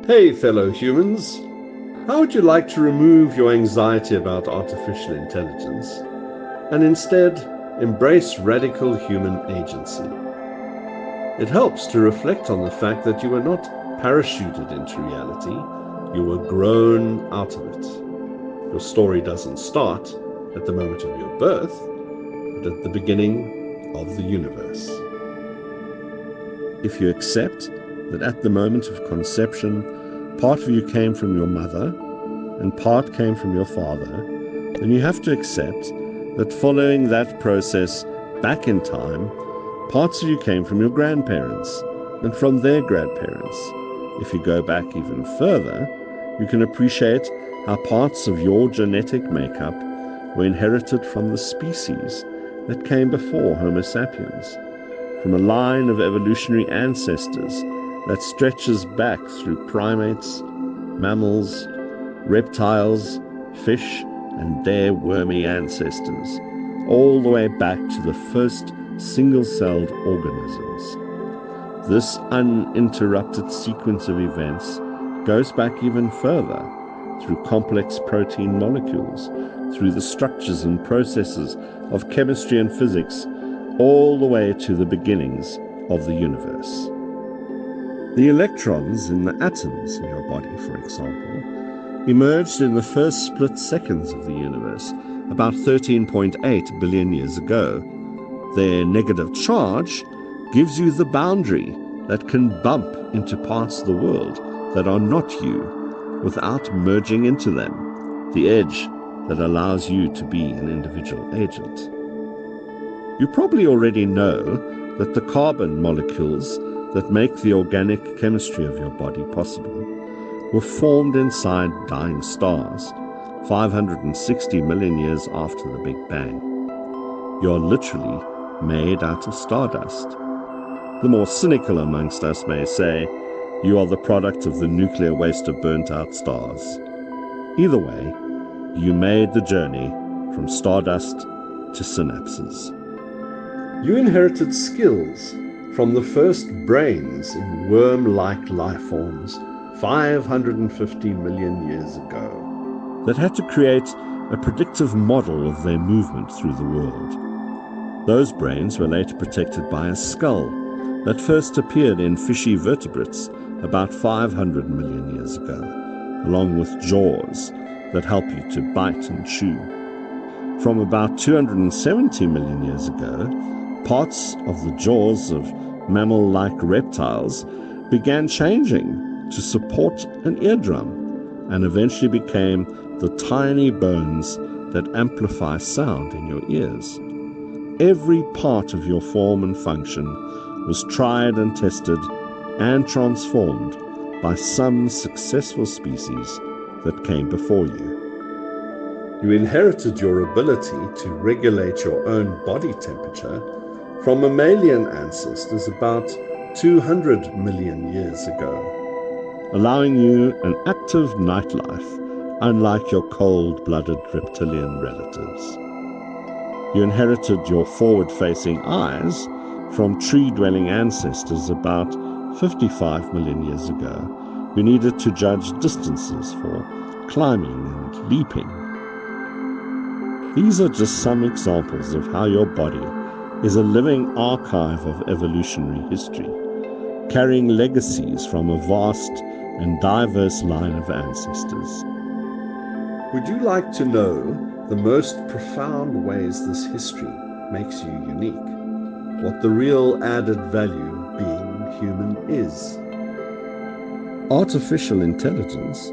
Hey, fellow humans. How would you like to remove your anxiety about artificial intelligence and instead embrace radical human agency? It helps to reflect on the fact that you were not parachuted into reality, you were grown out of it. Your story doesn't start at the moment of your birth, but at the beginning of the universe. If you accept that at the moment of conception, part of you came from your mother and part came from your father, then you have to accept that following that process back in time, parts of you came from your grandparents and from their grandparents. If you go back even further, you can appreciate how parts of your genetic makeup were inherited from the species that came before Homo sapiens, from a line of evolutionary ancestors that stretches back through primates, mammals, reptiles, fish, and their wormy ancestors, all the way back to the first single-celled organisms. This uninterrupted sequence of events goes back even further, through complex protein molecules, through the structures and processes of chemistry and physics, all the way to the beginnings of the universe. The electrons in the atoms in your body, for example, emerged in the first split seconds of the universe, about 13.8 billion years ago. Their negative charge gives you the boundary that can bump into parts of the world that are not you without merging into them, the edge that allows you to be an individual agent. You probably already know that the carbon molecules that make the organic chemistry of your body possible were formed inside dying stars 560 million years after the Big Bang. You're literally made out of stardust. The more cynical amongst us may say, you are the product of the nuclear waste of burnt-out stars. Either way, you made the journey from stardust to synapses. You inherited skills from the first brains in worm-like life forms 550 million years ago that had to create a predictive model of their movement through the world. Those brains were later protected by a skull that first appeared in fishy vertebrates about 500 million years ago, along with jaws that help you to bite and chew. From about 270 million years ago, parts of the jaws of mammal-like reptiles began changing to support an eardrum and eventually became the tiny bones that amplify sound in your ears. Every part of your form and function was tried and tested and transformed by some successful species that came before you. You inherited your ability to regulate your own body temperature from mammalian ancestors about 200 million years ago, allowing you an active nightlife unlike your cold-blooded reptilian relatives. You inherited your forward-facing eyes from tree-dwelling ancestors about 55 million years ago, who needed to judge distances for climbing and leaping. These are just some examples of how your body is a living archive of evolutionary history, carrying legacies from a vast and diverse line of ancestors. Would you like to know the most profound ways this history makes you unique? What the real added value being human is? Artificial intelligence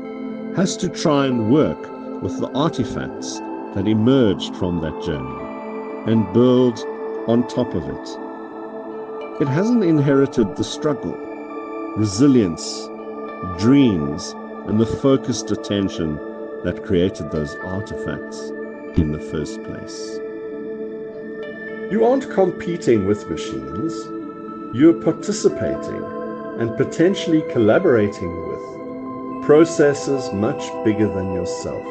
has to try and work with the artifacts that emerged from that journey and build on top of it. It hasn't inherited the struggle, resilience, dreams, and the focused attention that created those artifacts in the first place. You aren't competing with machines. You're participating and potentially collaborating with processes much bigger than yourself.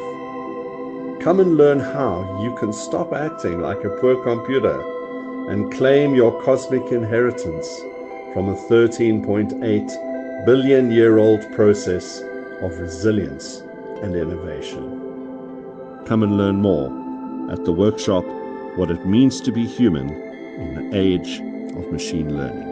Come and learn how you can stop acting like a poor computer and claim your cosmic inheritance from a 13.8 billion-year-old process of resilience and innovation. Come and learn more at the workshop, What It Means to Be Human in the Age of Machine Learning.